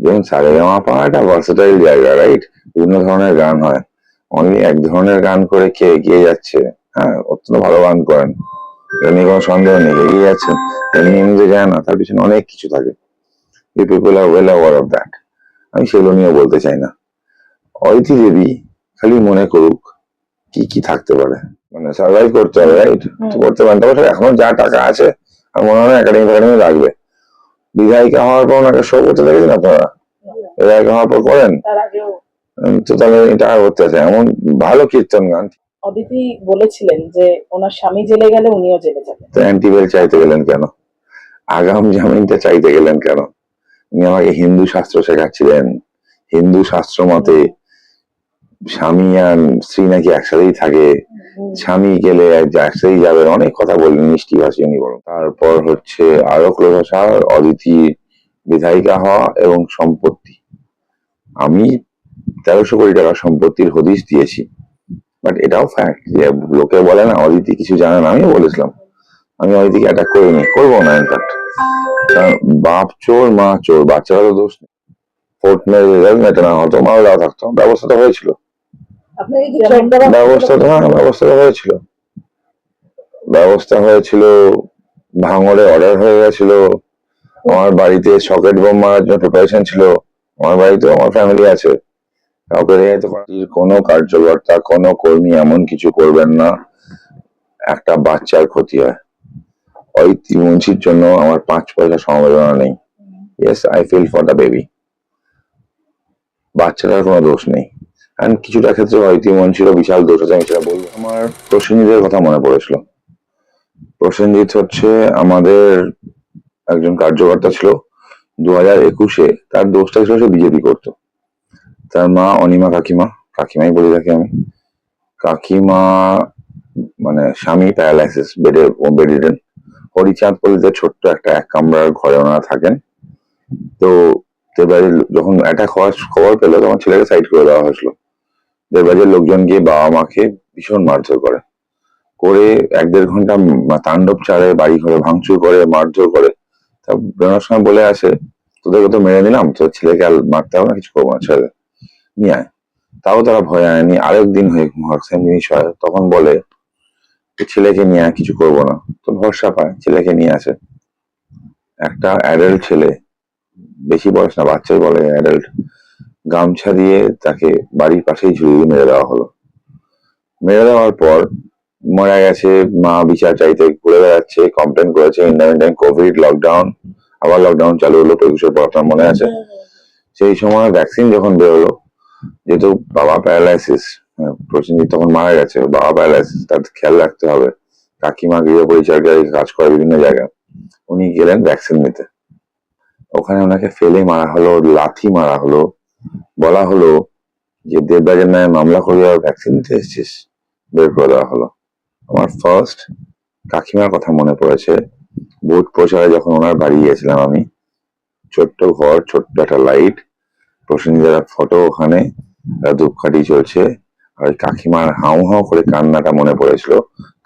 যেমন সারেগামাপা একটা ভার্সেটাইল জায়গা, রাইট? বিভিন্ন ধরনের গান হয়। অনলি এক ধরনের গান করে কে এগিয়ে যাচ্ছে? হ্যাঁ, অত্যন্ত ভালো গান করেন, এটা নিয়ে কোনো সন্দেহ নেই। এগিয়ে যাচ্ছেন, এমনি এমনি যে যায় না, তার পিছনে অনেক কিছু থাকে। You people are well aware of that. আমি সেগুলো নিয়ে বলতে চাই না। অদিতি দেবী খালি মনে করুক কি কি থাকতে পারে, মানে সার্ভাইভ করতে হবে, রাইট? তো করতে পারেন। তবে এখন যা টাকা আছে আমার মনে হয় একাডেমি ফ্যাকাডেমি লাগবে। বিধায়িকা হওয়ার পর ওনাকে শো করতে দেখেছেন আপনারা? বিধায়িকা হওয়ার পর করেন তো, তাহলে এটা আর করতে আছে এমন ভালো কীর্তন গান। অদিতি বলেছিলেন যে ওনার স্বামী জেলে গেলে উনিও জেলে যাবেন। তো অ্যান্টিবেল চাইতে গেলেন কেন? আগাম জামিনটা চাইতে গেলেন কেন? উনি আমাকে হিন্দু শাস্ত্র শেখাচ্ছিলেন। হিন্দু শাস্ত্র মতে স্বামী আর স্ত্রী নাকি একসাথেই থাকে, স্বামী গেলে একসাথেই যাবেন, অনেক কথা বললেন, মিষ্টি ভাষী উনি বড়। তারপর হচ্ছে আরো ক্লোজ অদিতি বিধায়িকা হওয়া এবং সম্পত্তি। আমি 1300 কোটি টাকা সম্পত্তির হদিশ দিয়েছি, বাট এটাও ফ্যাক্ট যে লোকে বলে না অদিতি কিছু জানে না। আমিও বলেছিলাম আমি অদিতিকে অ্যাটাক করিনি, করবো না ইনফ্যাক্ট। কারণ বাপ চোর মা চোর, বাচ্চারা তো দোষ নেই। ফোর্ট মেরে রেজাল্ট মেটে না হতো, মাও দেওয়া থাকতো, ব্যবস্থা তো হয়েছিল। ব্যবস্থা হয়েছিল, ভাঙড়ে অর্ডার হয়ে গেছিল, আমার বাড়িতে সকেট বোম মারার জন্য প্রিপারেশন ছিল, আমার বাড়িতে আমার ফ্যামিলি আছে। কাউকে রেহাইতে পার্টির কোনো কার্যকর্তা কোনো কর্মী এমন কিছু করবেন না একটা বাচ্চার ক্ষতি হয়। ওই মুন্সির জন্য আমার 5 পয়সা সমবেদনা নেই। Yes, I feel for the baby. বাচ্চাটার কোনো দোষ নেই। অ্যান্ড কিছুটা ক্ষেত্রে হয়তো মুন্সিরও বিশাল দোষ আছে, আমি সেটা বলবো। আমার প্রসেনজিতের কথা মনে পড়েছিল। প্রসেনজিৎ হচ্ছে আমাদের একজন কার্যকর্তা ছিল 2021-এ। তার দোষটা ছিল সে বিজেপি করতো। তার মা অনিমা কাকিমা, কাকিমাই বলি তাকে আমি, কাকিমা মানে স্বামী প্যারালাইসিস, বেডরিডেন। হরিচাঁদ পল্লীতে ছোট্ট একটা 1 কামরার ঘরে ওনারা থাকেন। তো দেবরাজের যখন অ্যাটাক হওয়ার খবর পেলো তখন ছেলেকে সাইড করে দেওয়া হয়েছিল। দেবরাজের লোকজন গিয়ে বাবা মাকে ভীষণ মারধর করে 1-1.5 ঘন্টা তাণ্ডব চালে, বাড়ি ঘরে ভাঙচুর করে, মারধর করে। তা বেরোনোর সময় বলে আসে তোদেরকে তো মেরে দিলাম, তোর ছেলেকে আর মারতে হবে না, কিছু করবো না, ছেলে নিয়ে আয়। তাও তারা ভয় আনেনি। আরেক দিন হয়ে সেম জিনিস হয়, তখন বলে ছেলেকে নিয়ে আয়, কিছু করবো না। তো ভরসা পায়, ছেলেকে নিয়ে আসে। একটা অ্যাডাল্ট ছেলে, বেশি বয়স না, বাচ্চাই বলে অ্যাডাল্ট, গামছা দিয়ে তাকে বাড়ির পাশেই ঝুলিয়ে মেরে দেওয়া হলো। মেরে দেওয়ার পর মারা গেছে, মা বিচার চাইতে ঘুরে বেড়াচ্ছে, কমপ্লেন করেছে। ইন কোভিড লকডাউন, আবার লকডাউন চালু হলো 21-এর পর, আপনার মনে আছে? সেই সময় ভ্যাকসিন যখন বেরোলো, যেহেতু বাবা প্যারালাইসিস, প্রসেনজিৎ তখন মারা গেছে, বাবা প্যারালাইসিস, তার খেয়াল রাখতে হবে। কাকিমা গৃহ পরিচর্যায় কাজ করে বিভিন্ন জায়গায়, উনি গেলেন ভ্যাকসিন নিতে। ওখানে ওনাকে ফেলে মারা হলো, লাথি মারা হলো, বলা হলো যে দেবরাজের নামে মামলা করে আর ভ্যাকসিন নিতে এসেছিস, বের করে দেওয়া হলো। আমার ফার্স্ট কাকিমার কথা মনে পড়েছে। বুথ প্রচারে যখন ওনার বাড়ি গিয়েছিলাম আমি, ছোট্ট ঘর, ছোট্ট একটা লাইট, প্রসেনজিতের ফটো ওখানে, ধূপকাঠি চলছে, আর ওই কাকিমার হাউ হাউ করে কান্নাটা মনে পড়েছিল।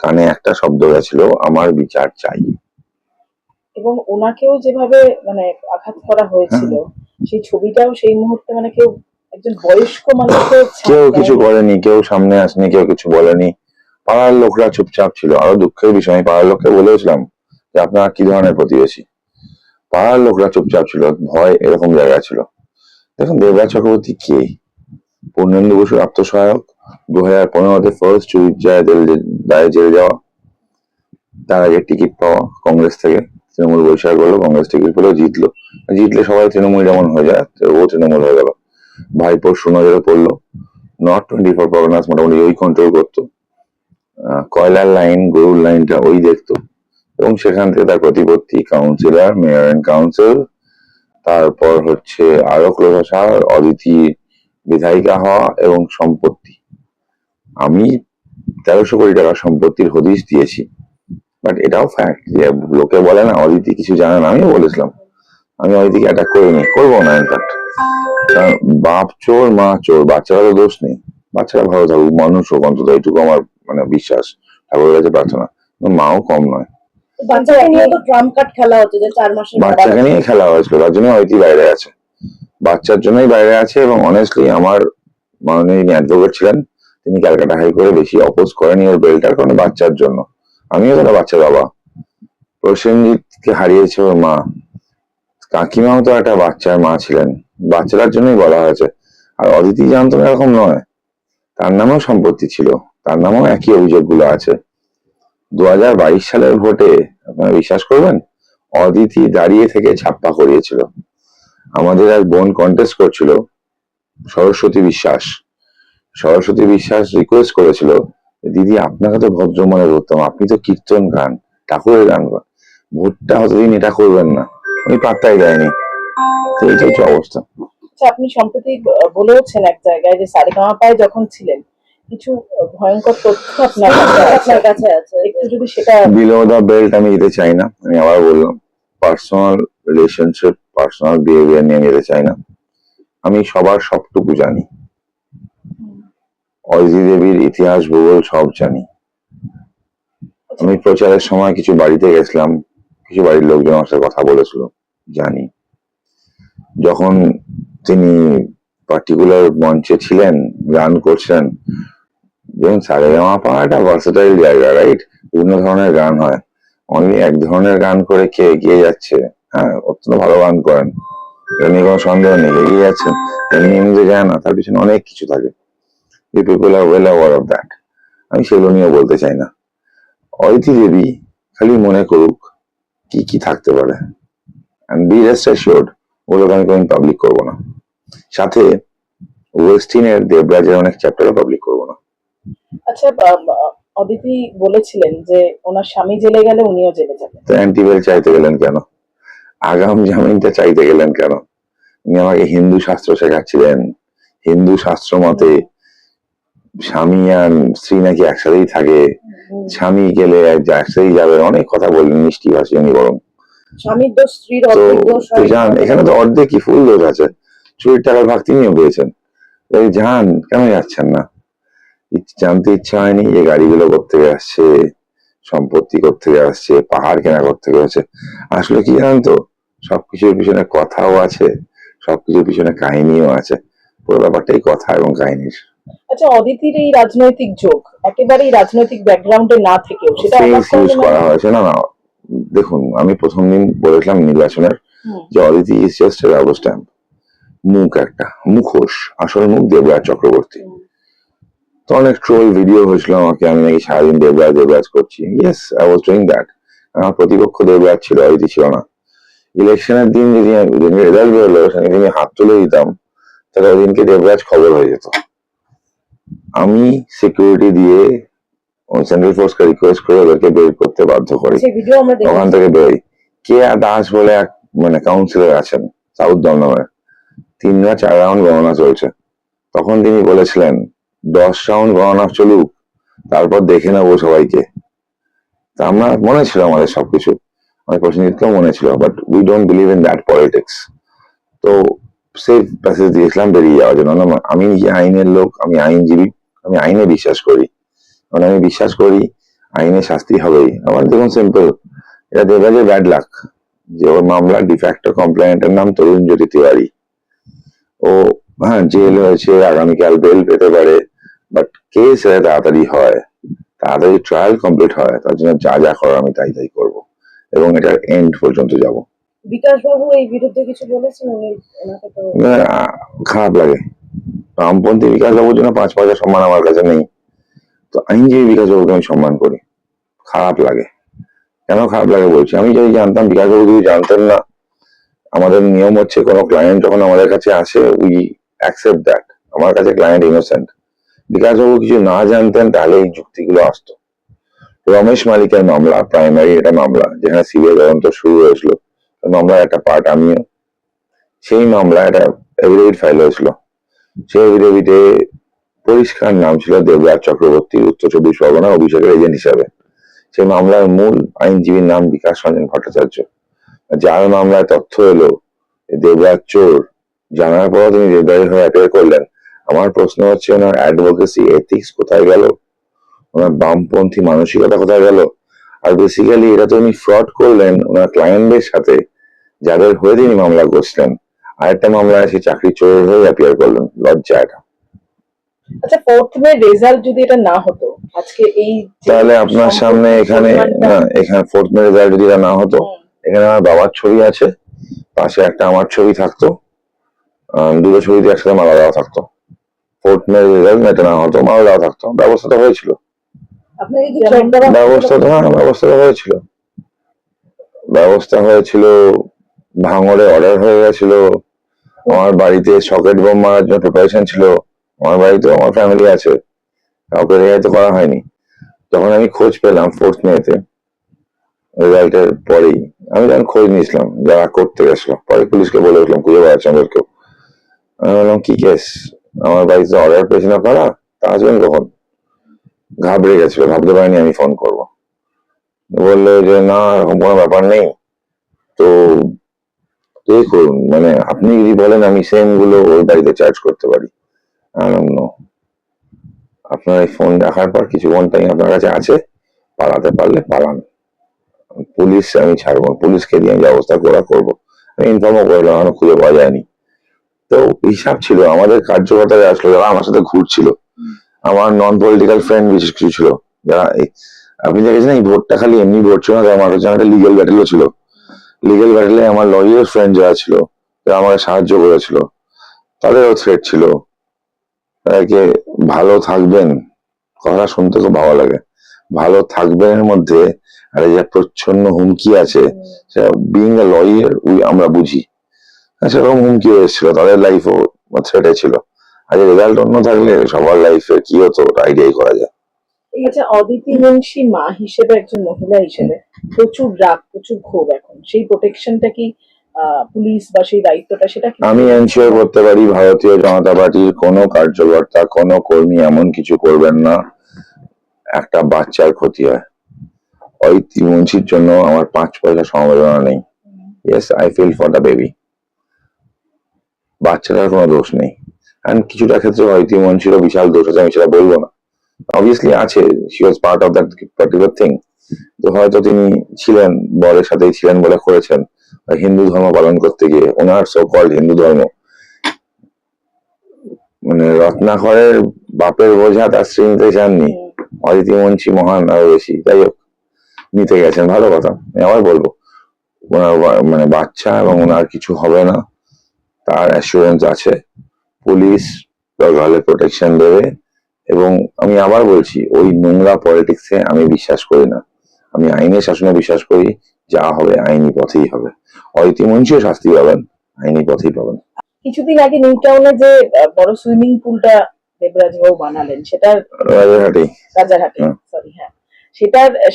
কানে একটা শব্দ গেছিল, আমার বিচার চাই। এবং ওনাকেও যেভাবে মানে আঘাত করা হয়েছিল, সেই ছবিটাও সেই মুহূর্তে মানে কেউ, একজন বয়স্ক মানুষকে কেউ কিছু করেনি, কেউ সামনে আসেনি, কেউ কিছু বলেনি। পাড়ার লোকরা চুপচাপ ছিল। আরো দুঃখের বিষয়, আমি পাড়ার লোককে বলেছিলাম যে আপনারা কি ধরনের প্রতিবেশী। পাড়ার লোকরা চুপচাপ ছিল, ভয় এরকম জায়গা ছিল। দেখুন দেবরাজ চক্রবর্তী কে? পূর্ণেন্দু বসুর আত্মসহায়ক, 2015-তে ফার্স্ট চুরির দায়ে জেলে যাওয়া, তার আগে টিকিট পাওয়া কংগ্রেস থেকে, তৃণমূল বৈশাখ করলো, কংগ্রেস টিকিট পেলেও জিতলো। জিতলে সবাই তৃণমূল যেমন হয়ে যায়, ও তৃণমূল হয়ে গেল। ভাইপোর সুনজরে পড়লো। নর্থ 24 পরগনাস মোটামুটি ওই কন্ট্রোল করতো। কয়লার লাইন, গরুর লাইনটা ওই দেখতো, এবং সেখান থেকে তার প্রতিপত্তি কাউন্সিলর, মেয়র অ্যান্ড কাউন্সিল, তারপর হচ্ছে আরো ক্লোজ অদিতি বিধায়িকা হওয়া এবং সম্পত্তি। আমি 1300 কোটি টাকা সম্পত্তির হদিশ দিয়েছি, বাট এটাও ফ্যাক্ট যে লোকে বলে না অদিতি কিছু জানে না। আমিও বলেছিলাম আমি অদিতিকে অ্যাটাক করিনি, করবো না ইনফ্যাক্ট। কারণ বাপ চোর মা চোর, বাচ্চারা তো দোষ নেই। বাচ্চারা ভালো থাকুক, মানুষ হোক, অন্তত এইটুকু আমার মানে বিশ্বাস, ঠাকুরের কাছে প্রার্থনা। মাও কম নয়। বাচ্চাকে নিয়ে তো ট্রাম্প কার্ড খেলা হচ্ছে যে 4 মাসের, বাচ্চাকে নিয়ে খেলা হয়েছিল, তার জন্য অদিতি বাইরে আছে। বাচ্চার জন্যই বাইরে আছে, এবং অনেস্টলি আমার মাননীয় অ্যাডভোকেট ছিলেন, তিনি ক্যালকাটা হাইকোর্টে বেশি অপোজ করেনি ওর বেলটার, কারণ বাচ্চার জন্য। আমিও তো একটা বাচ্চা বাবা। প্রসেনজিৎকে হারিয়েছে ওর মা, কাকিমাও তো একটা বাচ্চার মা ছিলেন, বাচ্চাটার জন্যই বলা হয়েছে। আর অদিতি জানতো না এরকম নয়, তার নামেও সম্পত্তি ছিল, তার নামেও একই অভিযোগগুলো আছে। 2022 সালের ভোটে আপনারা বিশ্বাস করবেন, অদিতি দাঁড়িয়ে থেকে ছাপ্পা করিয়েছিল। আমাদের এক বোন কন্টেস্ট করছিল, সরস্বতী বিশ্বাস। সরস্বতী বিশ্বাস রিকোয়েস্ট করেছিল, দিদি আপনাকে তো ভদ্র মনে করতাম, আপনি তো কীর্তন গান, ঠাকুরের গান গান, ভোটটা অতদিন এটা করবেন না। উনি পাত্তাই দেয়নি। তো এইটা হচ্ছে অবস্থা। আচ্ছা, আপনি সম্প্রতি বলেওছেন এক জায়গায় যে সারেগামাপায় যখন ছিলেন কিছু ভয়ঙ্কর তথ্য আপনার কাছে আছে, একটু যদি সেটা। বিলো দ্য বেল্ট আমি যেতে চাই না, আমি আবার বললাম, পার্সোনাল রিলেশনশিপ, পার্সোনাল বিহেভিয়ার নিয়ে যেতে চাই না। আমি সবার সবটুকু জানি, অদিতি দেবীর ইতিহাস ভূগোল সব জানি। আমি প্রচারের সময় কিছু বাড়িতে গেছিলাম, কিছু বাড়ির লোকজন আমার সাথে কথা বলেছিল, জানি। যখন তিনি পার্টিকুলার মঞ্চে ছিলেন, গান করছেন, যেমন সারেগামাপা একটা ভার্সেটাইল জায়গা, রাইট? বিভিন্ন ধরনের গান হয়, অনলি এক ধরনের গান করে কে এগিয়ে যাচ্ছে? হ্যাঁ, অত্যন্ত ভালো গান করেন, এটা নিয়ে কোনো সন্দেহ নেই, এগিয়ে যাচ্ছেন। এমনি এমনি যে গান না, তার পিছনে অনেক কিছু থাকে। You people are well aware of that. আমি সেগুলো নিয়ে বলতে চাই না। অদিতি দেবী খালি মনে করুক কি কি থাকতে পারে, and be rest assured, ওগুলোকে আমি কোনোদিন পাবলিক করবো না। সাথে ওয়েস্টিনের দেবরাজের অনেক চ্যাপ্টারও পাবলিক করবো না। আচ্ছা, অদিতি বলেছিলেন যে ওনার স্বামী জেলে গেলে উনিও জেলে যাবেন। তো অ্যান্টিবেল চাইতে গেলেন কেন? আগাম জামিনটা চাইতে গেলেন কেন? উনি আমাকে হিন্দু শাস্ত্র শেখাচ্ছিলেন, হিন্দু শাস্ত্র মতে স্বামী আর স্ত্রী নাকি একসাথেই থাকে, স্বামী গেলে একসাথেই যাবে, অনেক কথা বললেন, মিষ্টি ভাষী উনি বরং। স্বামীর দোষ, স্ত্রীর তো অর্ধেক দোষ। যান, এখানে তো অর্ধেক কি ফুল দোষ আছে, চুরির টাকার ভাগ তিনিও পেয়েছেন। যান, কেন যাচ্ছেন না? জানতে ইচ্ছা হয়নি যে গাড়িগুলো কোত্থেকে আসছে, সম্পত্তি কোত্থেকে আসছে, পাহাড় কেনা কোত্থেকে আসছে? আসলে কি জানেন তো, সবকিছুর পিছনে কথাও আছে, সবকিছুর পিছনে কাহিনীও আছে। পুরো ব্যাপারটাই কথা এবং কাহিনীর। আচ্ছা, অদিতির এই রাজনৈতিক যোগ একেবারেই রাজনৈতিক ব্যাকগ্রাউন্ডে না থেকেও সেটা ফেস ইউজ করা হয়েছে। না না, দেখুন, আমি প্রথম দিন বলেছিলাম নির্বাচনের যে Aditi is just a rubber stamp, মুখ একটা, মুখোশ, আসল মুখ দেবরাজ চক্রবর্তী। তো অনেক ট্রোল ভিডিও হয়েছিল আমাকে, আমি নাকি সারাদিন দেবরাজ দেবরাজ করছি। Yes, I was doing that. আমার প্রতিপক্ষ দেবরাজ ছিল, অদিতি ছিল না। ইলেকশনের দিন যদি রেজাল্ট বেরোলো, সেদিন আমি হাত তুলে দিতাম, তাহলে ওই দিনকে দেবরাজ খবর হয়ে যেত। আমি সিকিউরিটি দিয়ে সেন্ট্রাল ফোর্সকে রিকোয়েস্ট করে ওদেরকে বের করতে বাধ্য করি, ওখান থেকে বেরোই। কে দাস বলে এক মানে কাউন্সিলর আছেন সাউথ দমদমের, 3 বা 4 রাউন্ড গণনা চলছে। তখন তিনি বলেছিলেন 10 রাউন্ড গণনা চলুক, তারপর দেখে নেবো সবাইকে। তা আমরা মনে ছিল আমাদের সবকিছু, আমার প্রসেনজিৎকেও মনে ছিল, but we don't believe in that politics. তো সেফ প্যাসেজ দিয়েছিলাম বেরিয়ে যাওয়ার জন্য। আমি নিজে আইনের লোক, আমি আইনজীবী, আমি আইনে বিশ্বাস করি, কারণ আমি বিশ্বাস করি আইনে শাস্তি হবেই। আমার দেখুন সিম্পল, এটা দেবরাজের ব্যাড লাক যে ওর মামলা ডিফ্যাক্টো কমপ্লেনেন্টের নাম তরুণ জ্যোতি তিওয়ারি। ও হ্যাঁ জেল হয়েছে, আগামীকাল বেল পেতে পারে, বাট কেস এর তাড়াতাড়ি হয়, তাড়াতাড়ি ট্রায়াল কমপ্লিট হয়, তার জন্য যা যা করার আমি তাই তাই করবো, এবং এটার এন্ড পর্যন্ত যাব। বিকাশ বাবু এই বিরুদ্ধে কিছু বলেছেন? ওনাকে তো খারাপ লাগে। বামপন্থী বিকাশ বাবুর জন্য 5 পয়সা সম্মান আমার কাছে নেই, তো আইনজীবী বিকাশ বাবুকে আমি সম্মান করি। খারাপ লাগে, কেন খারাপ লাগে বলছি, আমি যদি জানতাম, বিকাশ বাবু যদি জানতেন না, আমাদের নিয়ম হচ্ছে কোনো ক্লায়েন্ট যখন আমাদের কাছে আসে উই অ্যাকসেপ্ট দ্যাট আমার কাছে ক্লায়েন্ট ইনোসেন্ট। বিকাশবাবু কিছু না জানতেন তাহলে এই যুক্তিগুলো আসতো। রমেশ মালিকের মামলা, প্রাইমারি এটা মামলা, যেখানে সিবিআই তদন্ত শুরু হয়েছিল, মামলার একটা পার্ট আমিও। সেই মামলা একটা এফিডেভিট ফাইল হয়েছিল, সেই এফিডেভিটে পরিষ্কার নাম ছিল দেবরাজ চক্রবর্তী, উত্তর 24 পরগনা অভিষেকের এজেন্ট হিসাবে। সেই মামলার মূল আইনজীবীর নাম বিকাশ রঞ্জন ভট্টাচার্য। যার মামলায় তথ্য এলো দেবরাজ চোর, জানার পর তিনি দেবরাজের হয়ে অ্যাপিয়ার করলেন। আমার প্রশ্ন হচ্ছে, ওনার অ্যাডভোকেসি এথিক্স কোথায় গেল? ওনার বামপন্থী মানসিকতা কোথায় গেল? আর বেসিক্যালি এটা তো উনি ফ্রড করলেন ওনার ক্লায়েন্টদের সাথে, যাদের হয়ে তিনি মামলা করছিলেন। আরেকটা মামলায় এসে চাকরি চোরের হয়ে অ্যাপিয়ার করলেন, লজ্জা এটা। আচ্ছা, 4th মে রেজাল্ট যদি এটা না হতো আজকে এই যে তাহলে আপনার সামনে এখানে সম্মানটা- না, এখানে 4th মে রেজাল্ট যদি এটা না হতো, এখানে আমার বাবার ছবি আছে, পাশে একটা আমার ছবি থাকতো, দুটো ছবিতে একসাথে মালা দেওয়া থাকতো। 4th মে রেজাল্ট এটা না হতো, মালা দেওয়া থাকতো। ব্যবস্থাটা হয়েছিল, আপনাকে কি জয়েন করা ব্যবস্থাটা হয়েছিল, ব্যবস্থা হয়েছিল। ভাঙড়ে অর্ডার হয়ে গেছিল, আমার বাড়িতে সকেট বোম মারার জন্য প্রিপারেশন ছিল। আমার বাড়িতে আমার ফ্যামিলি আছে, কাউকে রেহাই করা হয়নি। যখন আমি খোঁজ পেলাম 4th মেতে রেজাল্টের পরেই, আমি যখন খোঁজ নিয়েছিলাম যারা করতে গেছিল, পরে পুলিশকে বলে উঠলাম, খুঁজে বেড়াচ্ছি আমাদেরকেও। আমি বললাম কি কেস, আমার বাড়িতে অর্ডার পেয়েছি না আপনারা, তা আসবেন কখন? ঘাবড়ে গেছিল, ভাবতে পারিনি আমি ফোন করব। বললো যে না, এরকম কোনো ব্যাপার নেই। তো দেখুন, মানে আপনি যদি বলেন আমি সেম গুলো ওই বাড়িতে চার্জ করতে পারি, আপনার এই ফোন দেখার পর কিছুক্ষণ টাইম আপনার কাছে আছে, পালাতে পারলে পালান, পুলিশ আমি ছাড়বো, পুলিশকে দিয়ে আমি ব্যবস্থা করবো। আমি ইনফর্মও করলাম, এখনো খুঁজে পাওয়া যায়নি। তো হিসাব ছিল আমাদের কার্যকর্তারা আসলো, যারা আমার সাথে ঘুরছিল, আমার নন পলিটিক্যাল ফ্রেন্ড বিশেষ কিছু ছিল, যারা আপনি দেখেছেন এই ভোটটা খালি এমনি ভোট ছিল না, আমার কাছে একটা লিগেল ব্যাটেলও ছিল। লিগেল ব্যাটেলে আমার লয়ার ফ্রেন্ড যারা ছিল, যারা আমাকে সাহায্য করেছিল, তাদেরও থ্রেট ছিল। তাদেরকে ভালো থাকবেন, কথা শুনতে খুব ভালো লাগে, ভালো থাকবেন এর মধ্যে আরে যে প্রচ্ছন্ন হুমকি আছে, সেটা বিং এ লয়ার আমরা বুঝি। সেরকম হুমকি এসেছিল, তাদের লাইফও থ্রেটে ছিল। আজ রেজাল্ট অন্য থাকলে সবার লাইফে কি হতো আইডিয়াই করা যায়। আচ্ছা, অদিতি মুন্সি মা হিসেবে, একজন মহিলা হিসেবে প্রচুর রাগ, প্রচুর ক্ষোভ, এখন সেই প্রোটেকশনটা কি পুলিশ বা সেই দায়িত্বটা সেটা কি? আমি এনশিওর করতে পারি ভারতীয় জনতা পার্টির কোনো কার্যকর্তা, কোনো কর্মী এমন কিছু করবেন না একটা বাচ্চার ক্ষতি হয়। অদিতি মুন্সির জন্য আমার 5 পয়সা সমবেদনা নেই। Yes, I feel for the baby. বাচ্চাটার কোনো দোষ নেই। এন্ড কিছুটা ক্ষেত্রে অদিতি মুন্সিরও বিশাল দোষ আছে, আমি সেটা বলবো না, অবভিয়াসলি আছে, she was part of that particular thing. তো হয়তো তিনি ছিলেন, বরের সাথেই ছিলেন বলে করেছেন, হিন্দু ধর্ম পালন করতে গিয়ে ওনার সো কল্ড হিন্দু ধর্ম, মানে রত্নাকরের বাপের বোঝা তার স্ত্রী নিতে চাননি, অদিতি মুন্সি মহান আরো বেশি। যাই হোক, নিতে গেছেন, ভালো কথা, আমি আবার বলবো ওনার মানে বাচ্চা এবং ওনার কিছু হবে না, তার অ্যাসুরেন্স আছে, পুলিশ ভালো প্রোটেকশন দেবে। এবং আমি আবার বলছি, ওই নোংরা পলিটিক্সে আমি বিশ্বাস করি না, আমি আইনের শাসনে বিশ্বাস করি, যা হবে আইনি পথেই হবে। অদিতি মুন্সিও শাস্তি পাবেন, আইনি পথেই পাবেন। কিছুদিন আগে নিউ টাউনে যে বড় সুইমিং পুলটা দেবরাজ বাবু বানালেন, সেটার রাজারহাটে, সরি, হ্যাঁ,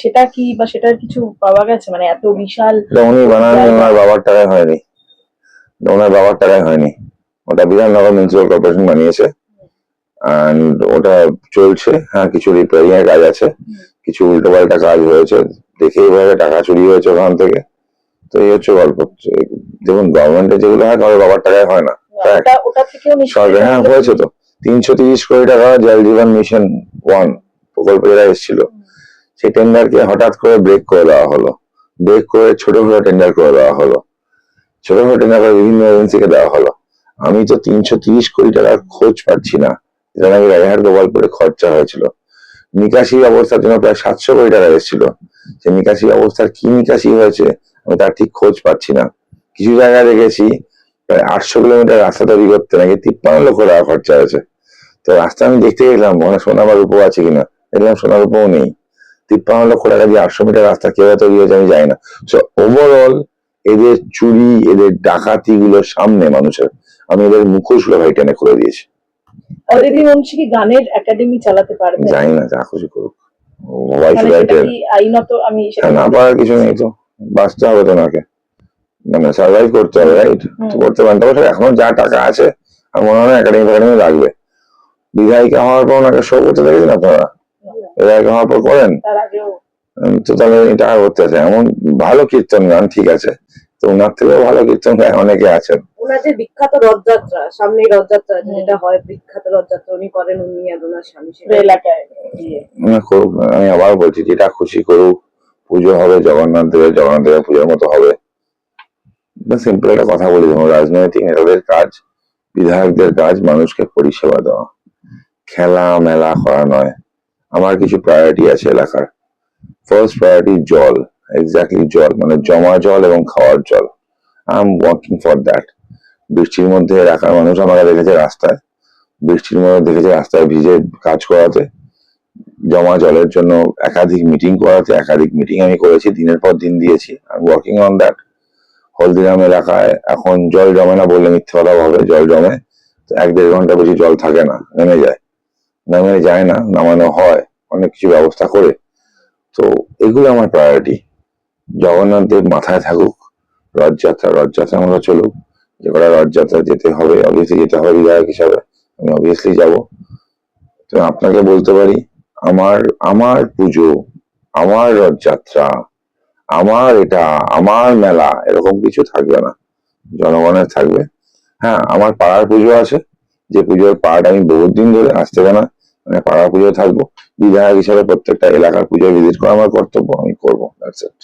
সেটা কি বা সেটার কিছু পাওয়া গেছে? মানে এত বিশাল, উনি বানালেন, ওনার বাবার টাকায় হয়নি, ওটা বিধাননগর মিউনিসিপাল কর্পোরেশন বানিয়েছে। এন্ড ওটা চলছে, হ্যাঁ, কিছু রিপেয়ারিং এর কাজ আছে, কিছু উল্টো পাল্টা কাজ হয়েছে, দেখে এইভাবে টাকা চুরি হয়েছে ওখান থেকে। তো এই হচ্ছে গল্প। দেখুন, গভর্নমেন্টে যেগুলো হয় কারো বাবার টাকায় হয় না, ওটা থেকেও সরকার, হ্যাঁ, হয়েছে তো। 330 কোটি টাকা জল জীবন মিশন 1 প্রকল্প যেটা এসেছিল, সেই টেন্ডারকে হঠাৎ করে ব্রেক করে দেওয়া হলো, ব্রেক করে ছোট ছোট টেন্ডার করে দেওয়া হলো, ছোট ছোট টেন্ডার করে বিভিন্ন এজেন্সিকে দেওয়া হলো। আমি তো 330 কোটি টাকার খোঁজ পাচ্ছি না, যেটা নাকি রাজারহাট গোপালপুরে খরচা হয়েছিল। নিকাশি ব্যবস্থার জন্য প্রায় 700 কোটি টাকা এসেছিল, সে নিকাশি ব্যবস্থার কি নিকাশি হয়েছে আমি তার ঠিক খোঁজ পাচ্ছি না। কিছু জায়গায় দেখেছি প্রায় 800 কিলোমিটার রাস্তা তৈরি করতে নাকি 53 লক্ষ টাকা খরচা হয়েছে। তো রাস্তা আমি দেখতে গেলাম, ওখানে সোনা বা রূপো আছে কিনা, দেখলাম সোনা রূপও নেই। 53 লক্ষ টাকা দিয়ে 800 মিটার রাস্তা কিভাবে তৈরি হয়েছে আমি জানি না। সো ওভারঅল এদের চুরি, এদের ডাকাতি গুলোর সামনে মানুষের, আমি এদের মুখোশ গুলো ভাই টেনে খুলে দিয়েছি। অদিতি মুন্সি কি গানের একাডেমি চালাতে পারবে? জানি না, যা খুশি করুক, আইনত আমি না পারার কিছু নেই, তো বাঁচতে হবে তো নাকে, মানে সার্ভাইভ করতে হবে, রাইট? করতে পারেন, তবে এখনো যা টাকা আছে আমার মনে হয় একাডেমি লাগবে। বিধায়িকা হওয়ার পর ওনাকে শো করতে দেখেছেন আপনারা? বিধায়িকা হওয়ার পর করেন তো, তাহলে টাকা করতে আছে। এমন ভালো কীর্তন গান, ঠিক আছে, তো ওনার থেকেও ভালো কীর্তন গান অনেকে আছেন। ওনার যে বিখ্যাত রথযাত্রা, সামনে রথযাত্রা যেটা হয়, বিখ্যাত রথযাত্রা উনি করেন, উনি আর ওনার স্বামী এলাকায় করুক, আমি আবার বলছি, যেটা খুশি করুক, পুজো হবে জগন্নাথ দেবের পুজোর মতো হবে, সিম্পল একটা কথা বলি, ধরুন রাজনৈতিক নেতাদের কাজ, বিধায়কদের কাজ মানুষকে পরিষেবা দেওয়া, খেলা মেলা করা নয়। আমার কিছু প্রায়োরিটি আছে এলাকার। ফার্স্ট প্রায়োরিটি জল, এক্স্যাক্টলি জল, মানে জমা জল এবং খাওয়ার জল। I am working for that. বৃষ্টির মধ্যে এলাকার মানুষ আমাকে দেখেছে রাস্তায়, বৃষ্টির মধ্যে দেখেছে রাস্তায় ভিজে কাজ করাতে, জমা জলের জন্য একাধিক মিটিং করাতে, একাধিক মিটিং আমি করেছি, দিনের পর দিন দিয়েছি। I am working on that. Haldiram এলাকায় এখন জল জমে না বললে মিথ্যে কথা হবে, জল জমে, তো 1-1.5 ঘন্টা বেশি জল থাকে না, নেমে যায়, নেমে যায় না, নামানো হয় অনেক কিছু ব্যবস্থা করে। তো এগুলো আমার প্রায়োরিটি। জগন্নাথ দেব মাথায় থাকুক, রথযাত্রা রথযাত্রা আমরা চলুক, যে কটা রথযাত্রা যেতে হবে, অবভিয়াসলি যেতে হবে বিধায়ক হিসাবে, আমি অবভিয়াসলি যাব। তো আপনাকে বলতে পারি, আমার আমার পুজো, আমার রথযাত্রা, আমার এটা, আমার মেলা, এরকম কিছু থাকবে না, জনগণের থাকবে। হ্যাঁ, আমার পাড়ার পুজো আছে, যে পুজোর পাঠ আমি বহুত দিন ধরে, আজ থেকে না, মানে পাড়ার পুজো থাকবো। বিধায়ক হিসাবে প্রত্যেকটা এলাকার পুজো ভিজিট করা আমার কর্তব্য, আমি করবো, দ্যাটস ইট।